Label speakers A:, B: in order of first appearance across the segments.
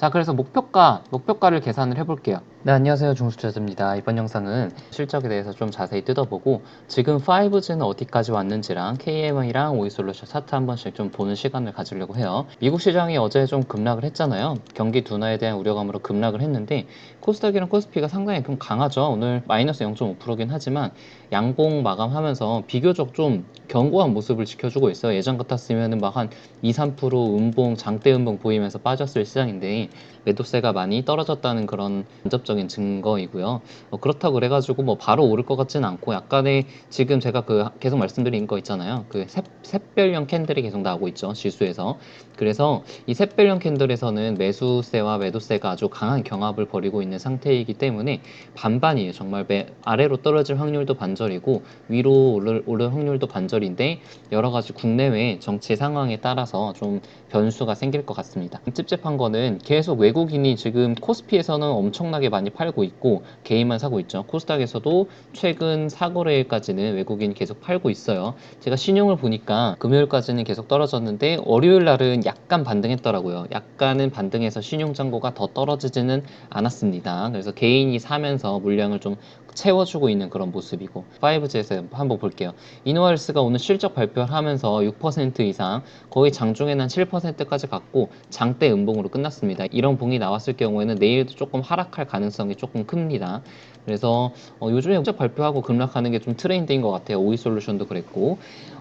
A: 자, 그래서 목표가를 계산을 해볼게요. 네, 안녕하세요. 중수트레저입니다. 이번 영상은 실적에 대해서 좀 자세히 뜯어보고 지금 5G는 어디까지 왔는지랑 KM이랑 오이솔루션 차트 한 번씩 좀 보는 시간을 가지려고 해요. 미국 시장이 어제 좀 급락을 했잖아요. 경기 둔화에 대한 우려감으로 급락을 했는데 코스닥이랑 코스피가 상당히 좀 강하죠. 오늘 마이너스 0.5%긴 하지만 양봉 마감하면서 비교적 좀 견고한 모습을 지켜주고 있어요. 예전 같았으면 막 한 2, 3% 음봉, 장대 음봉 보이면서 빠졌을 시장인데 매도세가 많이 떨어졌다는 그런 간접적인 증거이고요. 그렇다고 그래가지고 뭐 바로 오를 것 같지는 않고 약간의 지금 제가 그 계속 말씀드린 거 있잖아요. 그 샛별형 캔들이 계속 나오고 있죠. 지수에서. 그래서 이 샛별형 캔들에서는 매수세와 매도세가 아주 강한 경합을 벌이고 있는 상태이기 때문에 반반이에요. 정말 아래로 떨어질 확률도 반절이고 위로 오를 확률도 반절인데 여러 가지 국내외 정치 상황에 따라서 좀 변수가 생길 것 같습니다. 찝찝한 거는 계속 외국인이 지금 코스피에서는 엄청나게 많이 팔고 있고 개인만 사고 있죠. 코스닥에서도 최근 4거래일까지는 외국인이 계속 팔고 있어요. 제가 신용을 보니까 금요일까지는 계속 떨어졌는데 월요일 날은 약간 반등했더라고요. 약간은 반등해서 신용 잔고가 더 떨어지지는 않았습니다. 그래서 개인이 사면서 물량을 좀 채워주고 있는 그런 모습이고 5G에서 한번 볼게요. 이노알스가 오늘 실적 발표를 하면서 6% 이상 거의 장중에는 한 7%까지 갔고 장대 음봉으로 끝났습니다. 이런 봉이 나왔을 경우에는 내일도 조금 하락할 가능성이 조금 큽니다. 그래서 요즘에 실적 발표하고 급락하는 게 좀 트렌드인 것 같아요. 오이솔루션도 그랬고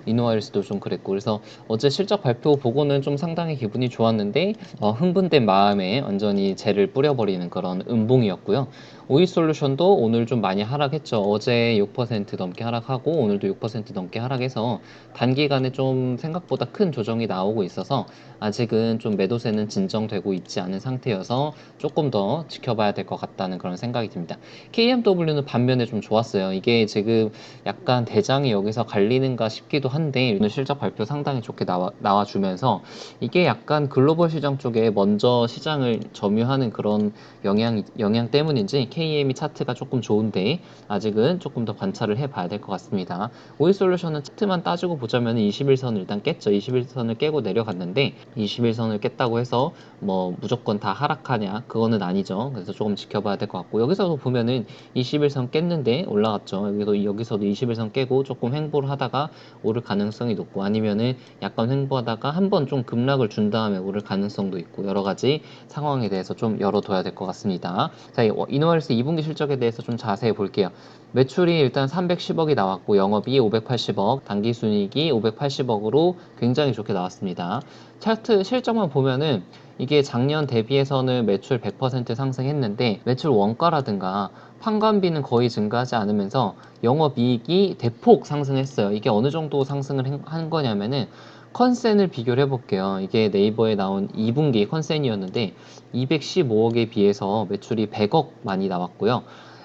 A: 이노와일스도 좀 그랬고 그래서 어제 실적 발표 보고는 좀 상당히 기분이 좋았는데 흥분된 마음에 완전히 재를 뿌려버리는 그런 음봉이었고요. 오이솔루션도 오늘 좀 많이 하락했죠. 어제 6% 넘게 하락하고 오늘도 6% 넘게 하락해서 단기간에 좀 생각보다 큰 조정이 나오고 있어서 아직은 좀 매도세는 진정되고 있지 않은 상태여서 조금 더 지켜봐야 될 것 같다는 그런 생각이 듭니다. KMW는 반면에 좀 좋았어요. 이게 지금 약간 대장이 여기서 갈리는가 싶기도 한데 오늘 실적 발표 상당히 좋게 나와주면서 이게 약간 글로벌 시장 쪽에 먼저 시장을 점유하는 그런 영향 때문인지 KM이 차트가 조금 좋은데 아직은 조금 더 관찰을 해봐야 될 것 같습니다. 오일솔루션은 차트만 따지고 보자면 21선을 일단 깼죠. 21선을 깨고 내려갔는데 21선을 깼다고 해서 뭐 무조건 다 하락하냐 그거는 아니죠. 그래서 조금 지켜봐야 될 것 같고 여기서도 보면은 21선 깼는데 올라갔죠. 여기서도 21선 깨고 조금 횡보를 하다가 오를 가능성이 높고 아니면은 약간 횡보하다가 한번 좀 급락을 준 다음에 오를 가능성도 있고 여러 가지 상황에 대해서 좀 열어둬야 될 것 같습니다. 자, 이노알스 2분기 실적에 대해서 좀 자세히 볼게요. 매출이 일단 310억이 나왔고 영업이 580억, 당기순이익이 580억으로 굉장히 좋게 나왔습니다. 차트 실적만 보면은 이게 작년 대비해서는 매출 100% 상승했는데 매출 원가라든가 판관비는 거의 증가하지 않으면서 영업이익이 대폭 상승했어요. 이게 어느 정도 상승을 한 거냐면은 컨센을 비교를 해볼게요. 이게 네이버에 나온 2분기 컨센이었는데 215억에 비해서 매출이 100억 많이 나왔고요.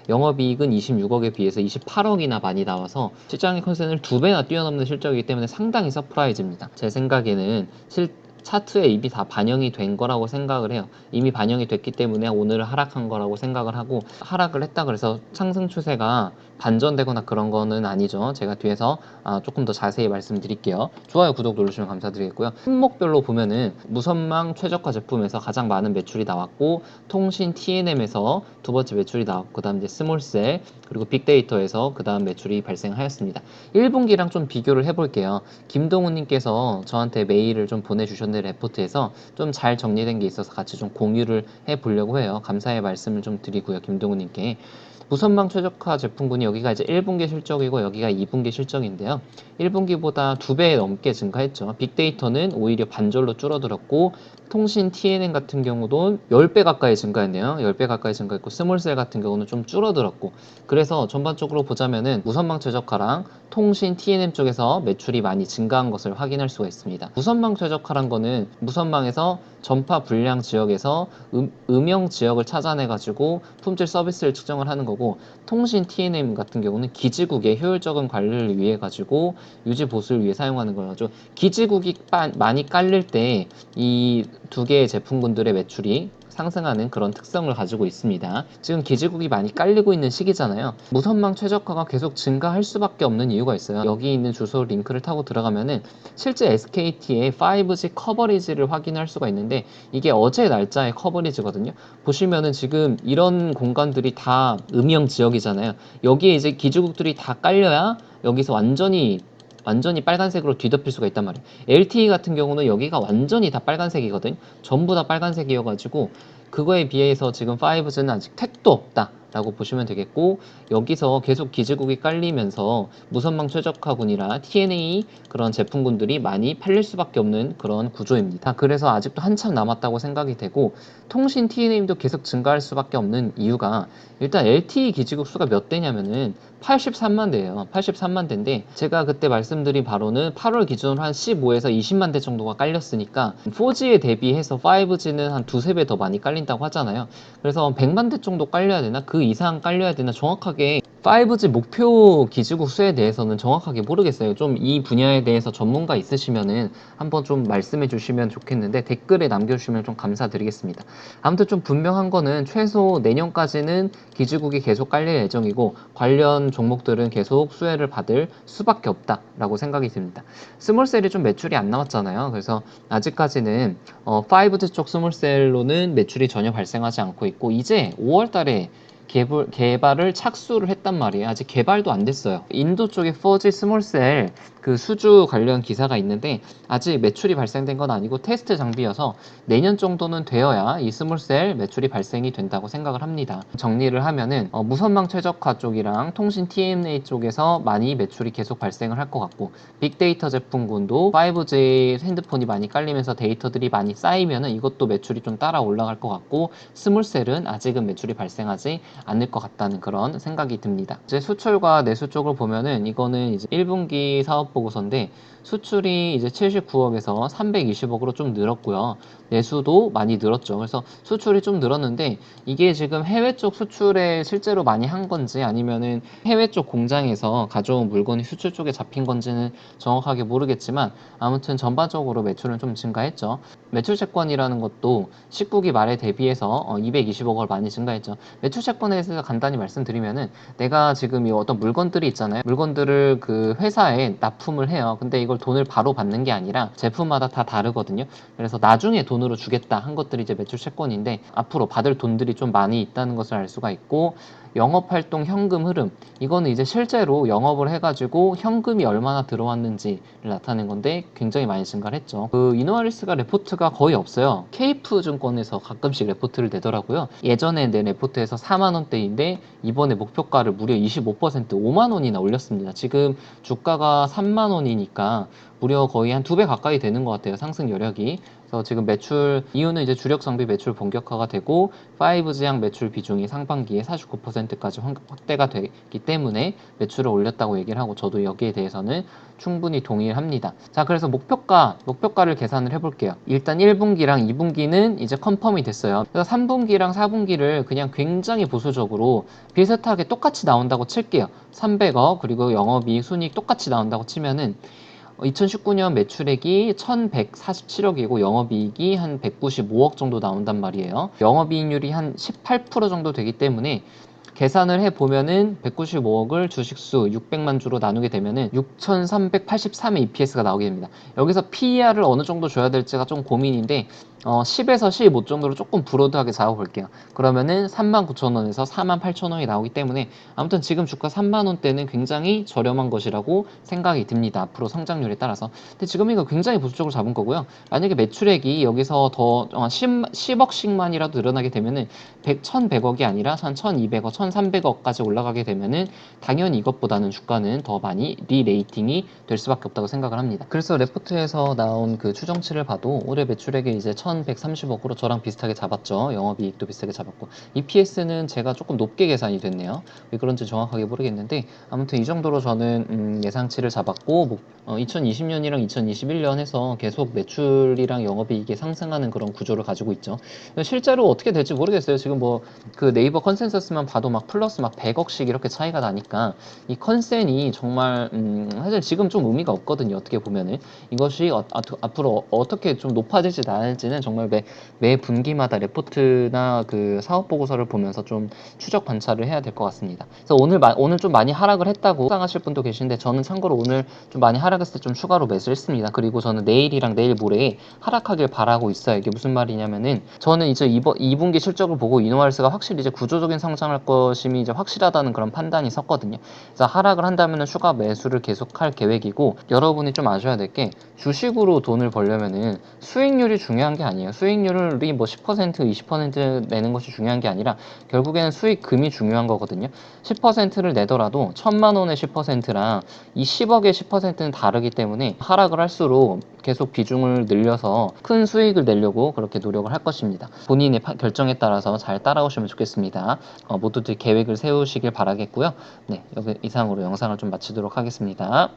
A: 영업이익은 26억에 비해서 28억이나 많이 나와서 시장의 컨센을 2배나 뛰어넘는 실적이기 때문에 상당히 서프라이즈입니다. 제 생각에는 차트에 이미 다 반영이 된 거라고 생각을 해요. 이미 반영이 됐기 때문에 오늘 하락한 거라고 생각을 하고 하락을 했다 그래서 상승 추세가 반전되거나 그런 거는 아니죠. 제가 뒤에서 조금 더 자세히 말씀드릴게요. 좋아요, 구독 누르시면 감사드리겠고요. 품목별로 보면은 무선망 최저가 제품에서 가장 많은 매출이 나왔고 통신 T&M에서 두 번째 매출이 나왔고 그 다음 이제 스몰셀 그리고 빅데이터에서 그 다음 매출이 발생하였습니다. 1분기랑 좀 비교를 해볼게요. 김동훈님께서 저한테 메일을 좀 보내주셨는데 레포트에서 좀 잘 정리된 게 있어서 같이 좀 공유를 해보려고 해요. 감사의 말씀을 좀 드리고요. 김동훈님께. 무선망 최적화 제품군이 여기가 이제 1분기 실적이고 여기가 2분기 실적인데요. 1분기보다 2배 넘게 증가했죠. 빅데이터는 오히려 반절로 줄어들었고 통신 TNM 같은 경우도 10배 가까이 증가했네요. 10배 가까이 증가했고 스몰셀 같은 경우는 좀 줄어들었고 그래서 전반적으로 보자면은 무선망 최적화랑 통신 TNM 쪽에서 매출이 많이 증가한 것을 확인할 수가 있습니다. 무선망 최적화란 거는 무선망에서 전파 불량 지역에서 음영 지역을 찾아내 가지고 품질 서비스를 측정을 하는 거고 통신 TNM 같은 경우는 기지국의 효율적인 관리를 위해 가지고 유지 보수를 위해 사용하는 거죠. 기지국이 많이 깔릴 때 이 두 개의 제품군들의 매출이 상승하는 그런 특성을 가지고 있습니다. 지금 기지국이 많이 깔리고 있는 시기잖아요. 무선망 최적화가 계속 증가할 수밖에 없는 이유가 있어요. 여기 있는 주소 링크를 타고 들어가면은 실제 SKT의 5G 커버리지를 확인할 수가 있는데 이게 어제 날짜의 커버리지거든요. 보시면은 지금 이런 공간들이 다 음영 지역이잖아요. 여기에 이제 기지국들이 다 깔려야 여기서 완전히 빨간색으로 뒤덮일 수가 있단 말이에요. LTE 같은 경우는 여기가 완전히 다 빨간색이거든. 전부 다 빨간색이어가지고 그거에 비해서 지금 5G는 아직 택도 없다 라고 보시면 되겠고, 여기서 계속 기지국이 깔리면서 무선망 최적화군이라 TNA 그런 제품군들이 많이 팔릴 수밖에 없는 그런 구조입니다. 그래서 아직도 한참 남았다고 생각이 되고, 통신 TNA도 계속 증가할 수밖에 없는 이유가 일단 LTE 기지국 수가 몇 대냐면은 83만 대예요. 83만 대인데 제가 그때 말씀드린 바로는 8월 기준으로 한 15에서 20만 대 정도가 깔렸으니까 4G에 대비해서 5G는 한 두세 배 더 많이 깔린다고 하잖아요. 그래서 100만 대 정도 깔려야 되나? 그 이상 깔려야 되나? 정확하게 5G 목표 기지국 수에 대해서는 정확하게 모르겠어요. 좀 이 분야에 대해서 전문가 있으시면은 한번 좀 말씀해 주시면 좋겠는데 댓글에 남겨주시면 좀 감사드리겠습니다. 아무튼 좀 분명한 거는 최소 내년까지는 기지국이 계속 깔릴 예정이고 관련 종목들은 계속 수혜를 받을 수밖에 없다라고 생각이 듭니다. 스몰셀이 좀 매출이 안 나왔잖아요. 그래서 아직까지는 5G 쪽 스몰셀로는 매출이 전혀 발생하지 않고 있고 이제 5월 달에 개발을 착수를 했단 말이에요. 아직 개발도 안 됐어요. 인도 쪽에 4G 스몰셀 그 수주 관련 기사가 있는데 아직 매출이 발생된 건 아니고 테스트 장비여서 내년 정도는 되어야 이 스몰셀 매출이 발생이 된다고 생각을 합니다. 정리를 하면은 무선망 최적화 쪽이랑 통신 TMA 쪽에서 많이 매출이 계속 발생을 할 것 같고, 빅데이터 제품군도 5G 핸드폰이 많이 깔리면서 데이터들이 많이 쌓이면은 이것도 매출이 좀 따라 올라갈 것 같고, 스몰셀은 아직은 매출이 발생하지 않을 것 같다는 그런 생각이 듭니다. 이제 수출과 내수 쪽을 보면은 이거는 이제 1분기 사업 보고서인데 수출이 이제 79억에서 320억으로 좀 늘었고요. 내수도 많이 늘었죠. 그래서 수출이 좀 늘었는데 이게 지금 해외 쪽 수출에 실제로 많이 한 건지 아니면은 해외 쪽 공장에서 가져온 물건이 수출 쪽에 잡힌 건지는 정확하게 모르겠지만 아무튼 전반적으로 매출은 좀 증가했죠. 매출 채권이라는 것도 19기 말에 대비해서 220억을 많이 증가했죠. 매출 채권에 대해서 간단히 말씀드리면은 내가 지금 이 어떤 물건들이 있잖아요. 물건들을 그 회사에 납품을 해요. 근데 이걸 돈을 바로 받는 게 아니라 제품마다 다 다르거든요. 그래서 나중에 돈으로 주겠다 한 것들이 이제 매출 채권인데 앞으로 받을 돈들이 좀 많이 있다는 것을 알 수가 있고, 영업활동 현금 흐름, 이거는 이제 실제로 영업을 해가지고 현금이 얼마나 들어왔는지를 나타낸 건데 굉장히 많이 증가를 했죠. 그 이노아리스가 레포트가 거의 없어요. 케이프 증권에서 가끔씩 레포트를 내더라고요. 예전에 내 레포트에서 4만원대인데 이번에 목표가를 무려 25% 5만원이나 올렸습니다. 지금 주가가 3만원이니까 무려 거의 한 2배 가까이 되는 것 같아요. 상승 여력이. 그래서 지금 매출 이유는 이제 주력 장비 매출 본격화가 되고 5G향 매출 비중이 상반기에 49%까지 확대가 되기 때문에 매출을 올렸다고 얘기를 하고 저도 여기에 대해서는 충분히 동의를 합니다. 자, 그래서 목표가를 계산을 해볼게요. 일단 1분기랑 2분기는 이제 컨펌이 됐어요. 그래서 3분기랑 4분기를 그냥 굉장히 보수적으로 비슷하게 똑같이 나온다고 칠게요. 300억 그리고 영업이익 순이익 똑같이 나온다고 치면은 2019년 매출액이 1147억이고 영업이익이 한 195억 정도 나온단 말이에요. 영업이익률이 한 18% 정도 되기 때문에 계산을 해보면은 195억을 주식수 600만 주로 나누게 되면은 6,383의 EPS가 나오게 됩니다. 여기서 PER을 어느 정도 줘야 될지가 좀 고민인데 10에서 15 정도로 조금 브로드하게 잡아볼게요. 그러면은 39,000원에서 48,000원이 나오기 때문에 아무튼 지금 주가 3만원대는 굉장히 저렴한 것이라고 생각이 듭니다. 앞으로 성장률에 따라서. 근데 지금 이거 굉장히 보수적으로 잡은 거고요. 만약에 매출액이 여기서 더 10억씩만이라도 늘어나게 되면은 1,100억이 아니라 한 1,200억, 1,300억까지 올라가게 되면은 당연히 이것보다는 주가는 더 많이 리레이팅이 될 수밖에 없다고 생각을 합니다. 그래서 레포트에서 나온 그 추정치를 봐도 올해 매출액이 이제 1,130억으로 저랑 비슷하게 잡았죠. 영업이익도 비슷하게 잡았고 EPS는 제가 조금 높게 계산이 됐네요. 왜 그런지 정확하게 모르겠는데 아무튼 이 정도로 저는 예상치를 잡았고 2020년이랑 2021년 해서 계속 매출이랑 영업이익이 상승하는 그런 구조를 가지고 있죠. 실제로 어떻게 될지 모르겠어요. 지금 뭐 그 네이버 컨센서스만 봐도 막 플러스 막 100억씩 이렇게 차이가 나니까 이 컨센이 정말 사실 지금 좀 의미가 없거든요. 어떻게 보면은 이것이 앞으로 어떻게 좀 높아질지 낮아질지는 보다는 정말 매 분기마다 레포트나 그 사업 보고서를 보면서 좀 추적 관찰을 해야 될 것 같습니다. 그래서 오늘 좀 많이 하락을 했다고 상하실 분도 계신데, 저는 참고로 오늘 좀 많이 하락했을 때 좀 추가로 매수를 했습니다. 그리고 저는 내일이랑 내일 모레에 하락하길 바라고 있어요. 이게 무슨 말이냐면은, 저는 이제 2분기 실적을 보고 이노알스가 확실히 이제 구조적인 성장할 것임이 이제 확실하다는 그런 판단이 섰거든요. 그래서 하락을 한다면은 추가 매수를 계속할 계획이고, 여러분이 좀 아셔야 될 게, 주식으로 돈을 벌려면은 수익률이 중요한 게 아니에요. 수익률이 뭐 10%, 20% 내는 것이 중요한 게 아니라 결국에는 수익금이 중요한 거거든요. 10%를 내더라도 1,000만 원의 10%랑 이 10억의 10%는 다르기 때문에, 하락을 할수록 계속 비중을 늘려서 큰 수익을 내려고 그렇게 노력을 할 것입니다. 본인의 결정에 따라서 잘 따라오시면 좋겠습니다. 모두들 계획을 세우시길 바라겠고요. 네, 여기 이상으로 영상을 좀 마치도록 하겠습니다.